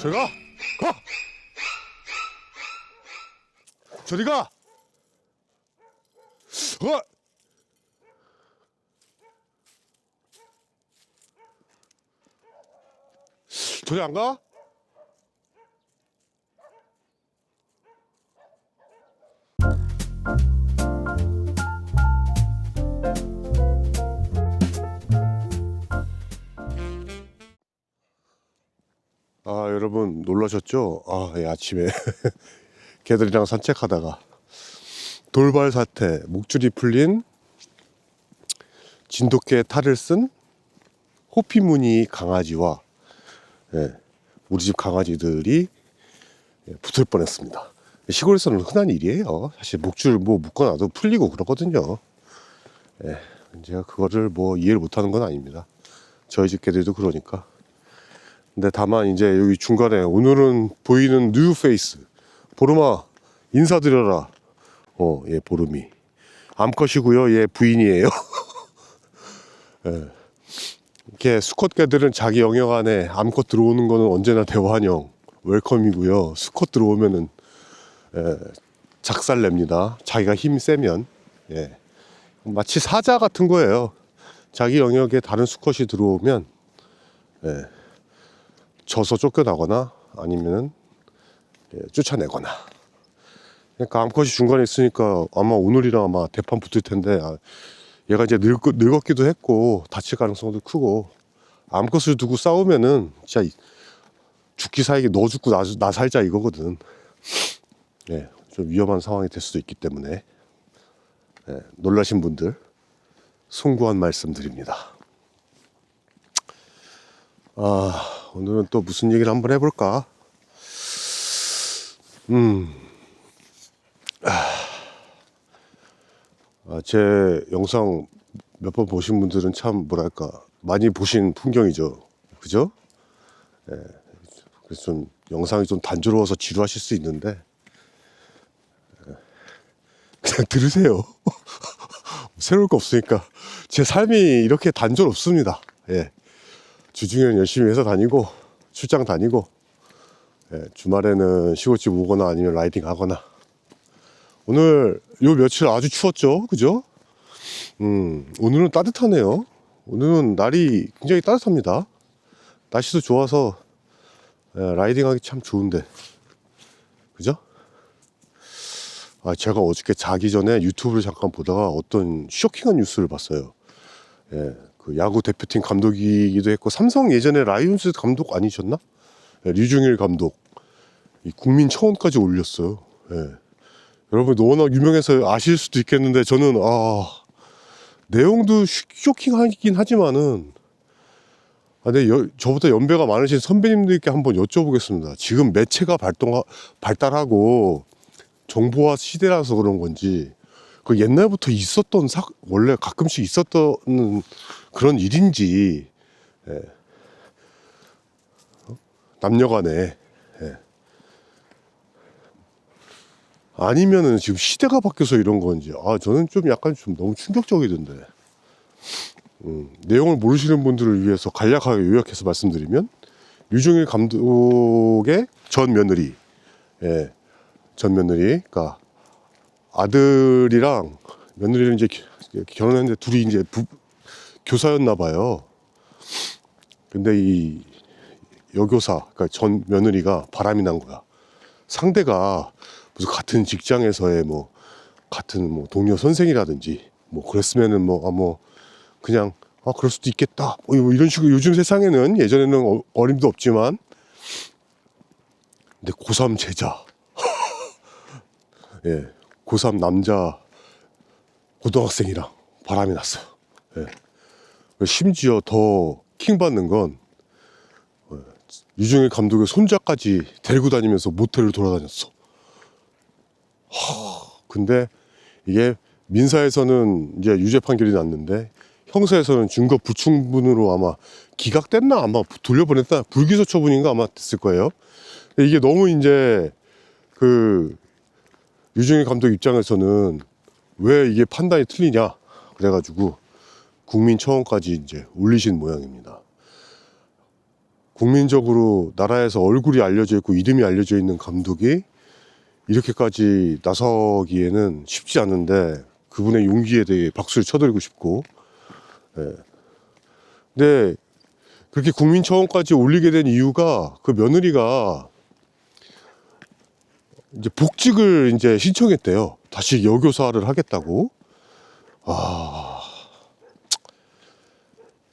저리 가! 가! 저리 가! 어! 저리 안 가? 아, 여러분 놀라셨죠? 아침에 개들이랑 산책하다가 돌발 사태, 목줄이 풀린 진돗개 탈을 쓴 호피무늬 강아지와 우리 집 강아지들이 붙을 뻔했습니다. 시골에서는 흔한 일이에요. 사실 목줄 뭐 묶어놔도 풀리고 그러거든요. 제가 그거를 뭐 이해를 못하는 건 아닙니다. 저희 집 개들도 그러니까. 근데 다만 이제 여기 중간에 오늘은 보이는 뉴 페이스 보름아 인사드려라. 얘 보름이 암컷이고요. 얘 부인이에요. 이렇게 수컷 개들은 자기 영역 안에 암컷 들어오는 거는 언제나 대환영 웰컴이고요. 수컷 들어오면은 작살 냅니다. 자기가 힘이 세면. 마치 사자 같은 거예요. 자기 영역에 다른 수컷이 들어오면 져서 쫓겨나거나 아니면은 쫓아내거나. 그러니까 암컷이 중간에 있으니까 아마 오늘이랑 아마 대판 붙을 텐데, 얘가 이제 늙었기도 했고 다칠 가능성도 크고, 암컷을 두고 싸우면은 진짜 죽기 사이에 너 죽고 나 살자 이거거든. 좀 위험한 상황이 될 수도 있기 때문에 놀라신 분들 송구한 말씀 드립니다. 오늘은 또 무슨 얘기를 한번 해볼까? 제 영상 몇 번 보신 분들은 참 뭐랄까 많이 보신 풍경이죠, 그죠? 그래서 좀 영상이 좀 단조로워서 지루하실 수 있는데 그냥 들으세요. 새로울 거 없으니까. 제 삶이 이렇게 단조롭습니다. 주중에는 열심히 회사 다니고 출장 다니고, 주말에는 시골집 오거나 아니면 라이딩 하거나. 오늘 요 며칠 아주 추웠죠, 그죠? 오늘은 따뜻하네요. 오늘은 날이 굉장히 따뜻합니다. 날씨도 좋아서 라이딩 하기 참 좋은데, 그죠? 제가 어저께 자기 전에 유튜브를 잠깐 보다가 어떤 쇼킹한 뉴스를 봤어요. 그 야구 대표팀 감독이기도 했고, 삼성 예전에 라이온즈 감독 아니셨나? 류중일 감독 이 국민 청원까지 올렸어요. 여러분 워낙 유명해서 아실 수도 있겠는데, 저는 내용도 쇼킹하긴 하지만은 근데 저보다 연배가 많으신 선배님들께 한번 여쭤보겠습니다. 지금 매체가 발달하고 정보화 시대라서 그런 건지, 그 옛날부터 있었던 원래 가끔씩 있었던 그런 일인지, 남녀간에, 아니면은 지금 시대가 바뀌어서 이런 건지. 저는 좀 약간 좀 너무 충격적이던데. 내용을 모르시는 분들을 위해서 간략하게 요약해서 말씀드리면, 류중일 감독의 전 며느리, 그러니까 아들이랑 며느리는 이제 결혼했는데 둘이 이제 교사였나 봐요. 근데 이 여교사, 그러니까 전 며느리가 바람이 난 거야. 상대가 무슨 같은 직장에서의 같은 동료 선생이라든지 그랬으면은 그냥 그럴 수도 있겠다 이런 식으로. 요즘 세상에는, 예전에는 어림도 없지만, 근데 고3 제자 고3 남자 고등학생이랑 바람이 났어요. 심지어 더 킹받는 건 유중일 감독의 손자까지 데리고 다니면서 모텔을 돌아다녔어. 근데 이게 민사에서는 이제 유죄 판결이 났는데, 형사에서는 증거 불충분으로 아마 기각됐나, 아마 돌려보냈다, 불기소 처분인가 아마 됐을 거예요. 이게 너무 이제 유중일 감독 입장에서는 왜 이게 판단이 틀리냐 그래가지고 국민청원까지 이제 올리신 모양입니다. 국민적으로 나라에서 얼굴이 알려져 있고 이름이 알려져 있는 감독이 이렇게까지 나서기에는 쉽지 않은데 그분의 용기에 대해 박수를 쳐드리고 싶고, 예. 근데 그렇게 국민청원까지 올리게 된 이유가 그 며느리가 이제 복직을 이제 신청했대요. 다시 여교사를 하겠다고. 아,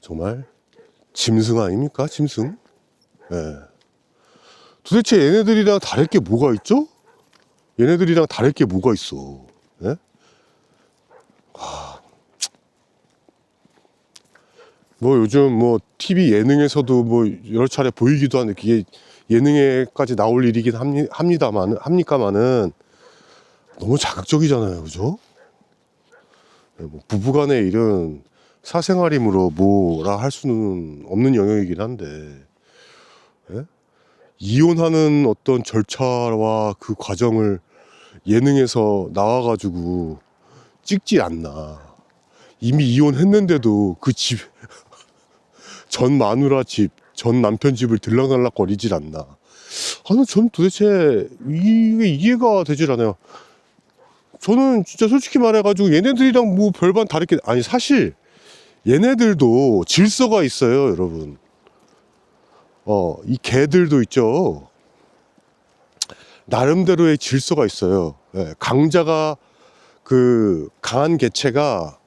정말 짐승 아닙니까? 짐승. 예. 도대체 얘네들이랑 다를 게 뭐가 있죠? 얘네들이랑 다를 게 뭐가 있어? 예? 뭐 요즘 뭐 TV 예능에서도 뭐 여러 차례 보이기도 하는데 그게 예능에까지 나올 일이긴 합니까마는 너무 자극적이잖아요, 그죠? 네, 뭐 부부간의 일은 사생활이므로 뭐라 할 수는 없는 영역이긴 한데, 예? 이혼하는 어떤 절차와 그 과정을 예능에서 나와가지고 찍지 않나. 이미 이혼했는데도 그 집, 전 마누라 집, 전 남편 집을 들락날락 거리질 않나. 전 도대체 이게 이해가 되질 않아요. 저는 진짜 솔직히 말해가지고 얘네들이랑 뭐 별반 다를 게, 아니, 사실 얘네들도 질서가 있어요, 여러분. 이 개들도 있죠. 나름대로의 질서가 있어요. 예, 강자가, 그 강한 개체가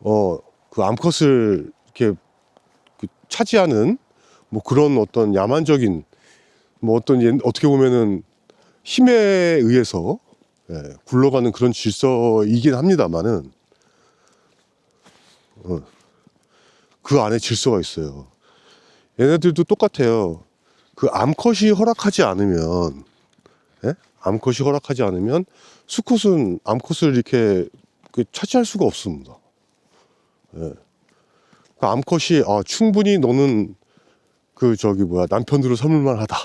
그 암컷을 이렇게 그 차지하는 뭐 그런 어떤 야만적인 뭐 어떻게 보면은 힘에 의해서, 예, 굴러가는 그런 질서이긴 합니다만은, 그 안에 질서가 있어요. 얘네들도 똑같아요. 그 암컷이 허락하지 않으면, 예? 암컷이 허락하지 않으면 수컷은 암컷을 이렇게 차지할 수가 없습니다. 예. 그 암컷이 충분히 너는 그 저기 뭐야 남편으로 삼을만 하다.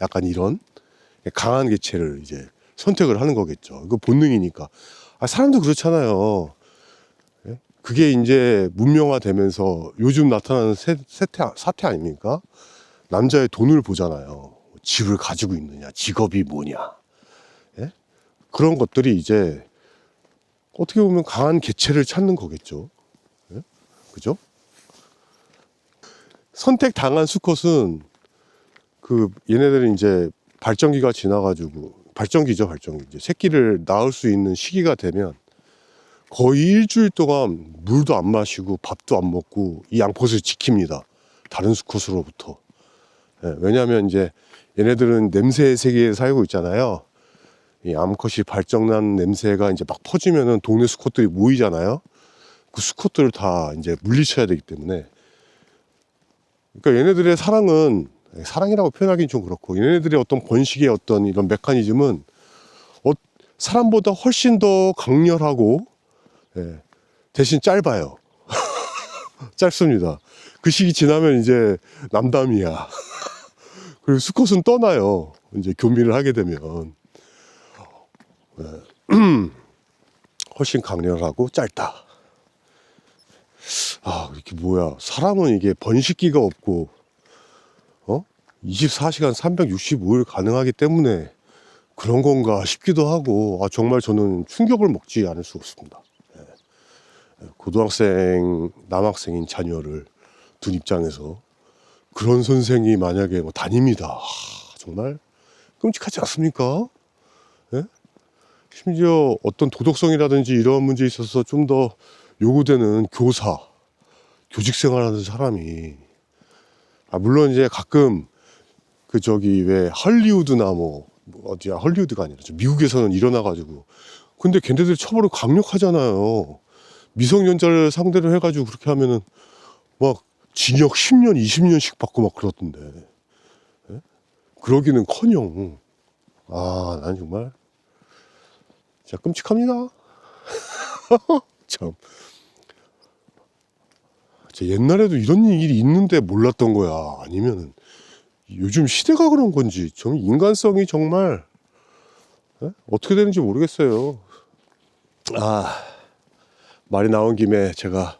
약간 이런 강한 개체를 이제 선택을 하는 거겠죠. 이거 본능이니까. 사람도 그렇잖아요. 예? 그게 이제 문명화되면서 요즘 나타나는 사태 아닙니까? 남자의 돈을 보잖아요. 집을 가지고 있느냐, 직업이 뭐냐. 예? 그런 것들이 이제 어떻게 보면 강한 개체를 찾는 거겠죠. 예? 그죠? 선택당한 수컷은 그 얘네들은 이제 발정기가 지나가지고, 발정기죠, 발정기. 이제 새끼를 낳을 수 있는 시기가 되면 거의 일주일 동안 물도 안 마시고 밥도 안 먹고 이 양포를 지킵니다. 다른 수컷으로부터. 예, 왜냐하면 이제 얘네들은 냄새의 세계에 살고 있잖아요. 이 암컷이 발정난 냄새가 이제 막 퍼지면은 동네 수컷들이 모이잖아요. 그 수컷들을 다 이제 물리쳐야 되기 때문에. 그러니까 얘네들의 사랑은, 사랑이라고 표현하기는 좀 그렇고, 얘네들의 어떤 번식의 어떤 이런 메커니즘은 사람보다 훨씬 더 강렬하고, 예, 대신 짧아요. 짧습니다. 그 시기 지나면 이제 남담이야. 그리고 수컷은 떠나요. 이제 교미를 하게 되면. 예. 훨씬 강렬하고 짧다. 이렇게 뭐야. 사람은 이게 번식기가 없고, 24시간 365일 가능하기 때문에 그런 건가 싶기도 하고, 정말 저는 충격을 먹지 않을 수 없습니다. 고등학생, 남학생인 자녀를 둔 입장에서 그런 선생이 만약에 뭐 담임이다. 정말 끔찍하지 않습니까? 예? 심지어 어떤 도덕성이라든지 이런 문제에 있어서 좀 더 요구되는 교사, 교직 생활하는 사람이, 물론 이제 가끔 그 저기 왜 할리우드나 뭐 어디야, 헐리우드가 아니라 미국에서는 일어나가지고, 근데 걔네들 처벌은 강력하잖아요. 미성년자를 상대로 해가지고 그렇게 하면은 막 징역 10년, 20년씩 받고 막 그러던데. 예? 그러기는커녕, 난 정말 진짜 끔찍합니다. 참, 옛날에도 이런 일이 있는데 몰랐던 거야? 아니면은 요즘 시대가 그런 건지 좀 인간성이 정말, 어떻게 되는지 모르겠어요. 말이 나온 김에 제가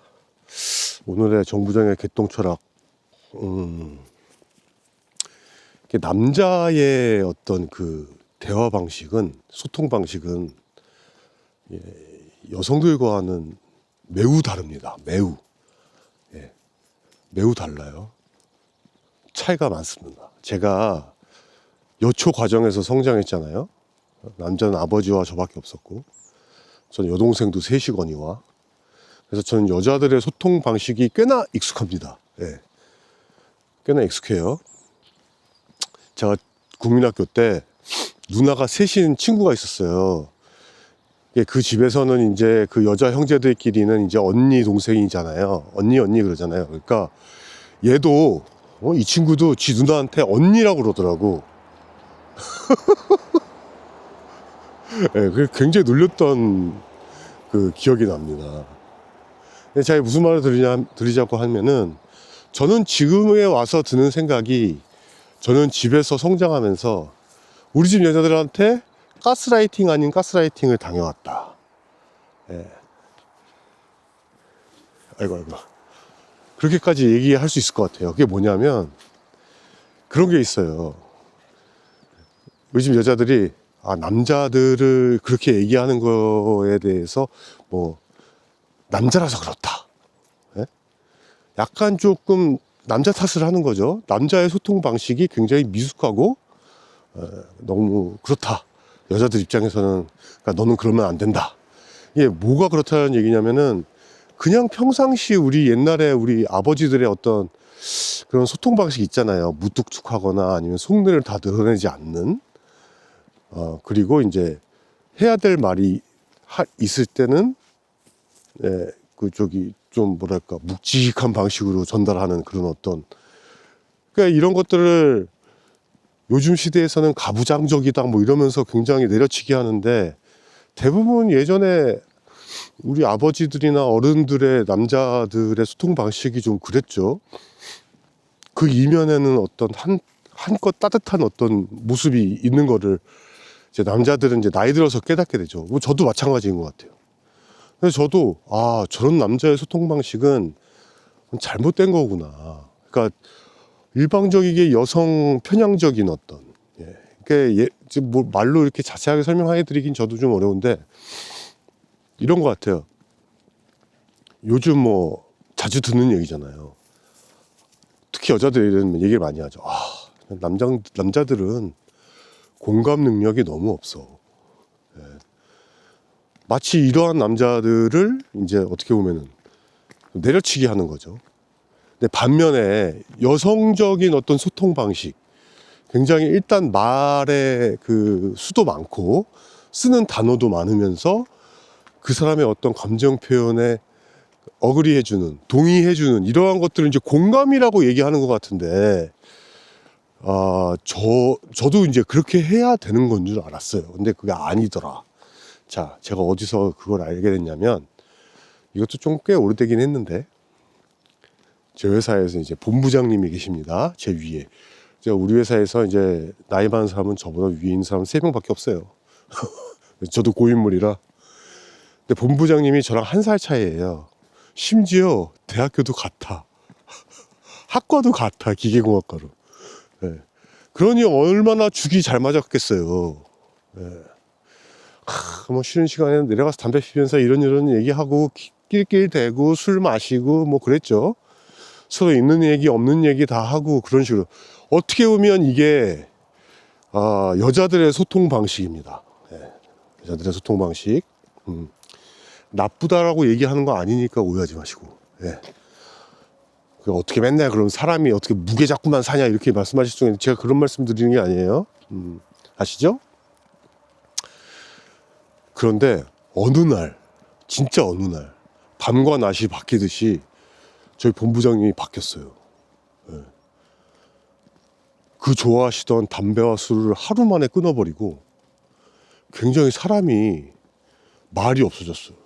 오늘의 정부장의 개똥 철학, 남자의 어떤 그 대화 방식은, 소통 방식은 여성들과는 매우 다릅니다. 매우. 매우 달라요. 차이가 많습니다. 제가 여초 과정에서 성장했잖아요. 남자는 아버지와 저밖에 없었고, 저는 여동생도 셋이거니와. 그래서 저는 여자들의 소통 방식이 꽤나 익숙합니다. 꽤나 익숙해요. 제가 국민학교 때 누나가 셋인 친구가 있었어요. 그 집에서는 이제 그 여자 형제들끼리는 이제 언니 동생이잖아요. 언니 그러잖아요. 그러니까 얘도 이 친구도 지 누나한테 언니라고 그러더라고. 그 굉장히 놀렸던 그 기억이 납니다. 제가 무슨 말을 드리자고 하면은, 저는 지금에 와서 드는 생각이, 저는 집에서 성장하면서 우리 집 여자들한테 가스라이팅 아닌 가스라이팅을 당해왔다. 아이고. 그렇게까지 얘기할 수 있을 것 같아요. 그게 뭐냐면, 그런 게 있어요. 우리 집 여자들이 남자들을 그렇게 얘기하는 거에 대해서 뭐 남자라서 그렇다, 약간 조금 남자 탓을 하는 거죠. 남자의 소통 방식이 굉장히 미숙하고 너무 그렇다. 여자들 입장에서는, 그러니까 너는 그러면 안 된다. 이게 뭐가 그렇다는 얘기냐면은, 그냥 평상시 우리 옛날에 우리 아버지들의 어떤 그런 소통 방식 있잖아요. 무뚝뚝하거나 아니면 속내를 다 드러내지 않는. 그리고 이제 해야 될 말이 있을 때는 좀 뭐랄까 묵직한 방식으로 전달하는 그런 어떤, 그러니까 이런 것들을 요즘 시대에서는 가부장적이다 뭐 이러면서 굉장히 내려치게 하는데, 대부분 예전에 우리 아버지들이나 어른들의 남자들의 소통 방식이 좀 그랬죠. 그 이면에는 어떤 한껏 따뜻한 어떤 모습이 있는 거를 이제 남자들은 이제 나이 들어서 깨닫게 되죠. 뭐 저도 마찬가지인 것 같아요. 그래서 저도 저런 남자의 소통 방식은 잘못된 거구나. 그러니까 일방적이게 여성 편향적인 어떤, 그러니까 지금 뭐 말로 이렇게 자세하게 설명해 드리긴 저도 좀 어려운데, 이런 것 같아요. 요즘 뭐 자주 듣는 얘기잖아요. 특히 여자들이 이런 얘기를 많이 하죠. 남자들은 공감 능력이 너무 없어. 마치 이러한 남자들을 이제 어떻게 보면은 내려치게 하는 거죠. 근데 반면에 여성적인 어떤 소통 방식, 굉장히 일단 말의 그 수도 많고 쓰는 단어도 많으면서 그 사람의 어떤 감정 표현에 어그리해주는, 동의해주는 이러한 것들을 이제 공감이라고 얘기하는 것 같은데, 저도 이제 그렇게 해야 되는 건 줄 알았어요. 근데 그게 아니더라. 자, 제가 어디서 그걸 알게 됐냐면, 이것도 좀 꽤 오래되긴 했는데, 제 회사에서 이제 본부장님이 계십니다. 제 위에. 우리 회사에서 이제 나이 많은 사람은 저보다 위에 있는 사람은 3명밖에 없어요. 저도 고인물이라. 근데 본부장님이 저랑 1살 차이예요. 심지어 대학교도 같아. 학과도 같아. 기계공학과로. 그러니 얼마나 죽이 잘 맞았겠어요. 뭐 쉬는 시간에 내려가서 담배 피면서 이런 얘기하고 낄낄 대고 술 마시고 뭐 그랬죠. 서로 있는 얘기 없는 얘기 다 하고 그런 식으로. 어떻게 보면 이게 여자들의 소통 방식입니다. 여자들의 소통 방식. 나쁘다라고 얘기하는 거 아니니까 오해하지 마시고. 어떻게 맨날 그럼 사람이 어떻게 무게 잡고만 사냐 이렇게 말씀하실 수 있는데, 제가 그런 말씀 드리는 게 아니에요. 아시죠? 그런데 진짜 어느 날 밤과 낮이 바뀌듯이 저희 본부장님이 바뀌었어요. 그 좋아하시던 담배와 술을 하루 만에 끊어버리고 굉장히 사람이 말이 없어졌어요.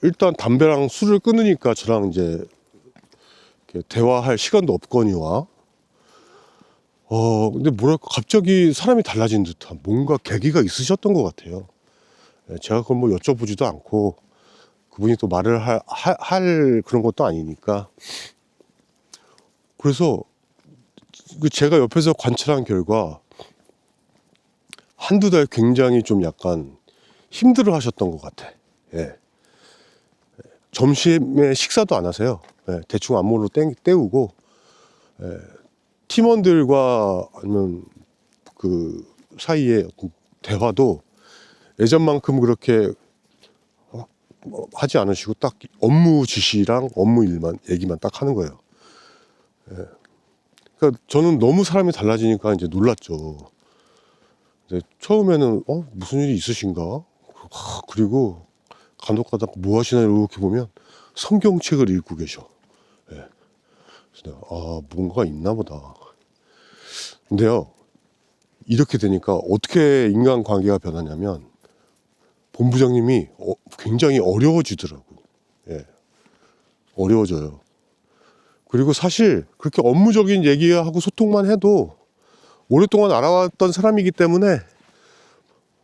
일단 담배랑 술을 끊으니까 저랑 이제 대화할 시간도 없거니와, 근데 뭐랄까 갑자기 사람이 달라진 듯한 뭔가 계기가 있으셨던 것 같아요. 제가 그걸 뭐 여쭤보지도 않고 그분이 또 말을 할 그런 것도 아니니까. 그래서 제가 옆에서 관찰한 결과 한두 달 굉장히 좀 약간 힘들어 하셨던 것 같아. 예. 점심에 식사도 안 하세요. 예. 대충 안무로 때우고, 예. 팀원들과 아니면 그 사이에 어떤 대화도 예전만큼 그렇게 하지 않으시고 딱 업무 지시랑 업무 일만 얘기만 딱 하는 거예요. 예. 그러니까 저는 너무 사람이 달라지니까 이제 놀랐죠. 이제 처음에는 무슨 일이 있으신가? 그리고 간혹 가다 뭐 하시나 이렇게 보면 성경책을 읽고 계셔. 예. 그래서 내가 뭔가 있나 보다. 근데요, 이렇게 되니까 어떻게 인간관계가 변하냐면 본부장님이 굉장히 어려워지더라고. 예. 어려워져요. 그리고 사실 그렇게 업무적인 얘기하고 소통만 해도 오랫동안 알아왔던 사람이기 때문에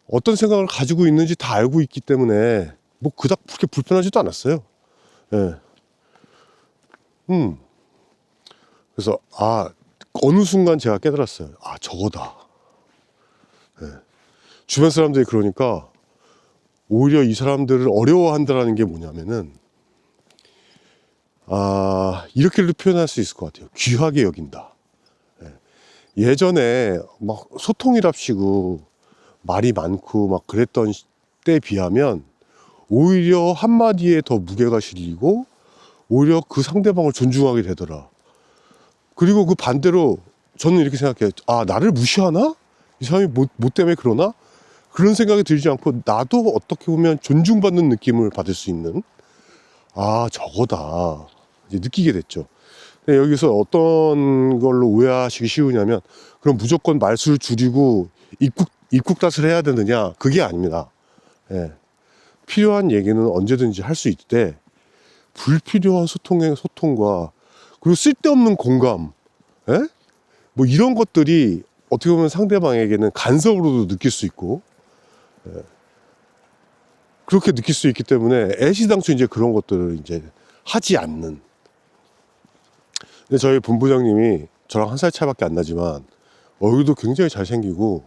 어떤 생각을 가지고 있는지 다 알고 있기 때문에 뭐 그닥 그렇게 불편하지도 않았어요. 예. 그래서 어느 순간 제가 깨달았어요. 저거다. 예. 주변 사람들이 그러니까 오히려 이 사람들을 어려워한다라는 게 뭐냐면은 이렇게도 표현할 수 있을 것 같아요. 귀하게 여긴다. 예. 예전에 막 소통이랍시고 말이 많고 막 그랬던 때에 비하면 오히려 한마디에 더 무게가 실리고 오히려 그 상대방을 존중하게 되더라. 그리고 그 반대로 저는 이렇게 생각해요. 나를 무시하나? 이 사람이 뭐 때문에 그러나? 그런 생각이 들지 않고 나도 어떻게 보면 존중받는 느낌을 받을 수 있는 저거다 이제 느끼게 됐죠. 근데 여기서 어떤 걸로 오해하시기 쉬우냐면 그럼 무조건 말수를 줄이고 입국닷을 해야 되느냐? 그게 아닙니다. 예. 필요한 얘기는 언제든지 할 수 있되 불필요한 소통과 그리고 쓸데없는 공감, 예? 뭐 이런 것들이 어떻게 보면 상대방에게는 간섭으로도 느낄 수 있고, 예. 그렇게 느낄 수 있기 때문에 애시당초 이제 그런 것들을 이제 하지 않는. 근데 저희 본부장님이 저랑 한 살 차이밖에 안 나지만 얼굴도 굉장히 잘생기고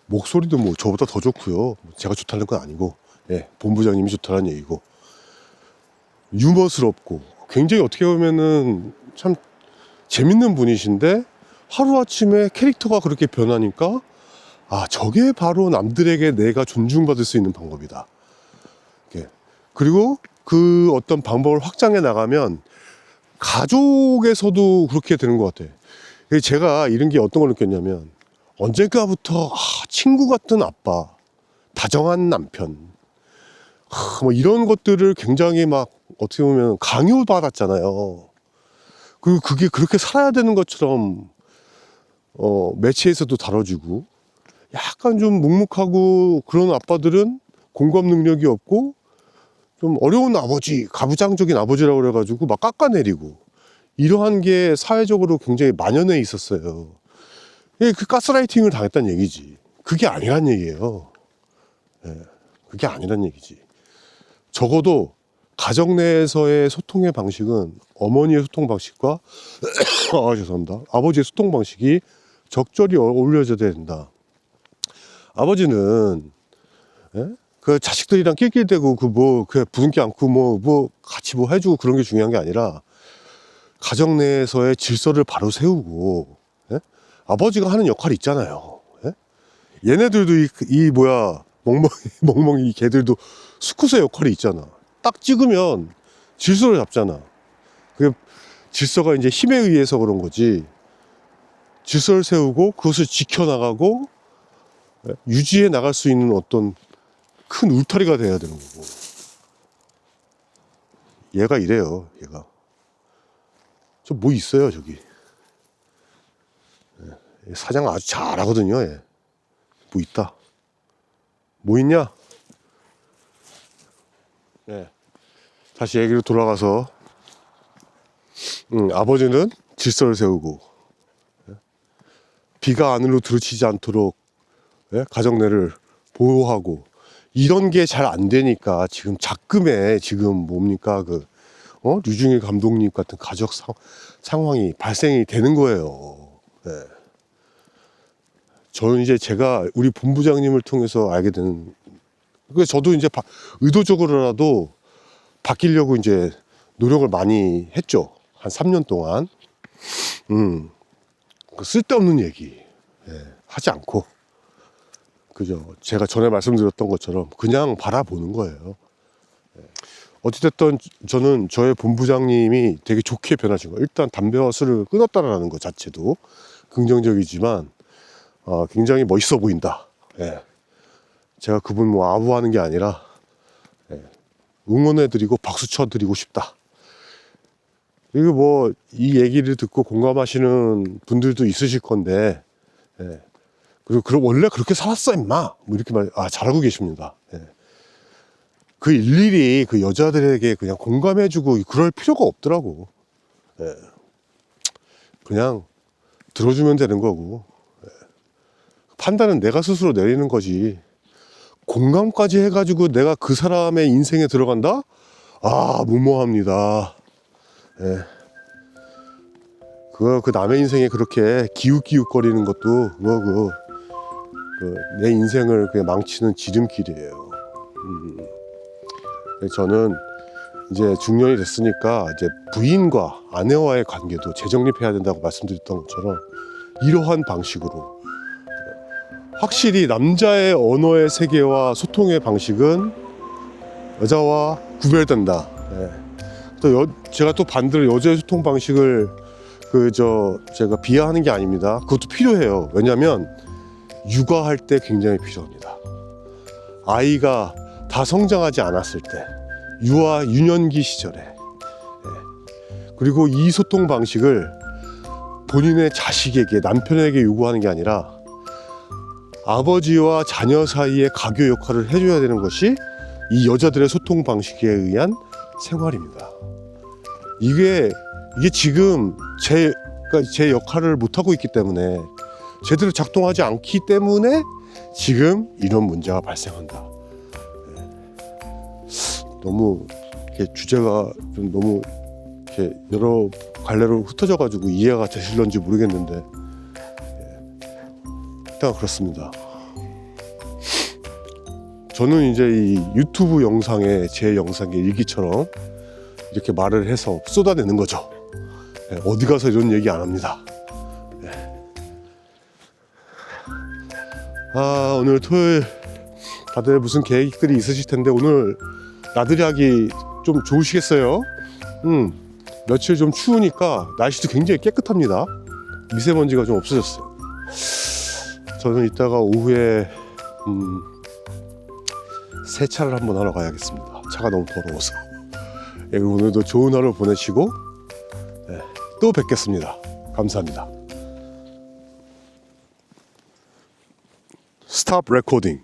목소리도 뭐 저보다 더 좋고요. 제가 좋다는 건 아니고, 예, 본부장님이 좋다는 얘기고, 유머스럽고 굉장히 어떻게 보면은 참 재밌는 분이신데 하루아침에 캐릭터가 그렇게 변하니까 저게 바로 남들에게 내가 존중받을 수 있는 방법이다. 그리고 그 어떤 방법을 확장해 나가면 가족에서도 그렇게 되는 것 같아요. 제가 이런 게 어떤 걸 느꼈냐면 언젠가부터 친구 같은 아빠, 다정한 남편, 뭐 이런 것들을 굉장히 막 어떻게 보면 강요받았잖아요. 그리고 그게 그렇게 살아야 되는 것처럼 매체에서도 다뤄지고 약간 좀 묵묵하고 그런 아빠들은 공감 능력이 없고 좀 어려운 아버지, 가부장적인 아버지라고 그래가지고 막 깎아내리고 이러한 게 사회적으로 굉장히 만연해 있었어요. 그 가스라이팅을 당했다는 얘기지. 그게 아니란 얘기예요. 예, 그게 아니란 얘기지. 적어도 가정 내에서의 소통의 방식은 어머니의 소통 방식과 죄송합니다. 아버지의 소통 방식이 적절히 어울려져야 된다. 아버지는 그 자식들이랑 낄낄대고 그 부둥켜 안고 뭐 같이 뭐 해주고 그런 게 중요한 게 아니라 가정 내에서의 질서를 바로 세우고 아버지가 하는 역할이 있잖아요. 얘네들도 이 멍멍이 개들도 수컷의 역할이 있잖아. 딱 찍으면 질서를 잡잖아. 그 질서가 이제 힘에 의해서 그런 거지. 질서를 세우고 그것을 지켜나가고 유지해 나갈 수 있는 어떤 큰 울타리가 돼야 되는 거고. 얘가 이래요. 얘가 저 뭐 있어요 저기. 사장 아주 잘하거든요. 얘. 뭐 있다. 뭐 있냐? 네. 다시 얘기로 돌아가서 아버지는 질서를 세우고 비가 안으로 들어치지 않도록 가정 내를 보호하고 이런 게 잘 안 되니까 지금 작금에 지금 뭡니까 류중일 감독님 같은 가족 상황이 발생이 되는 거예요. 저는 이제 제가 우리 본부장님을 통해서 알게 되는, 그래서 저도 이제 의도적으로라도 바뀌려고 이제 노력을 많이 했죠. 한 3년 동안. 쓸데없는 얘기 하지 않고, 그죠. 제가 전에 말씀드렸던 것처럼 그냥 바라보는 거예요. 어찌됐든 저는 저의 본부장님이 되게 좋게 변하신 거예요. 일단 담배와 술을 끊었다라는 것 자체도 긍정적이지만 굉장히 멋있어 보인다. 제가 그분 뭐 아부하는 게 아니라 응원해드리고 박수 쳐드리고 싶다. 그리고 뭐 이 얘기를 듣고 공감하시는 분들도 있으실 건데, 그리고 원래 그렇게 살았어 임마 뭐 이렇게 잘 알고 계십니다. 그 일일이 그 여자들에게 그냥 공감해주고 그럴 필요가 없더라고. 그냥 들어주면 되는 거고, 판단은 내가 스스로 내리는 거지. 공감까지 해가지고 내가 그 사람의 인생에 들어간다? 무모합니다. 그 남의 인생에 그렇게 기웃기웃거리는 것도 내 인생을 그냥 망치는 지름길이에요. 저는 이제 중년이 됐으니까 이제 부인과 아내와의 관계도 재정립해야 된다고 말씀드렸던 것처럼 이러한 방식으로 확실히 남자의 언어의 세계와 소통의 방식은 여자와 구별된다. 또 제가 또 반대로 여자의 소통 방식을 제가 비하하는 게 아닙니다. 그것도 필요해요. 왜냐하면 육아할 때 굉장히 필요합니다. 아이가 다 성장하지 않았을 때, 유아 유년기 시절에, 그리고 이 소통 방식을 본인의 자식에게, 남편에게 요구하는 게 아니라 아버지와 자녀 사이의 가교 역할을 해줘야 되는 것이 이 여자들의 소통 방식에 의한 생활입니다. 이게 지금 제 역할을 못하고 있기 때문에, 제대로 작동하지 않기 때문에 지금 이런 문제가 발생한다. 너무 주제가 좀 너무 이렇게 여러 갈래로 흩어져 가지고 이해가 되실런지 모르겠는데, 일단 그렇습니다. 저는 이제 이 유튜브 영상에 제 영상의 일기처럼 이렇게 말을 해서 쏟아내는 거죠. 어디 가서 이런 얘기 안 합니다. 오늘 토요일 다들 무슨 계획들이 있으실 텐데, 오늘 나들이 하기 좀 좋으시겠어요? 며칠 좀 추우니까 날씨도 굉장히 깨끗합니다. 미세먼지가 좀 없어졌어요. 저는 이따가 오후에 세차를 한번 하러 가야겠습니다. 차가 너무 더러워서. 오늘도 좋은 하루 보내시고 또 뵙겠습니다. 감사합니다. 스탑 레코딩.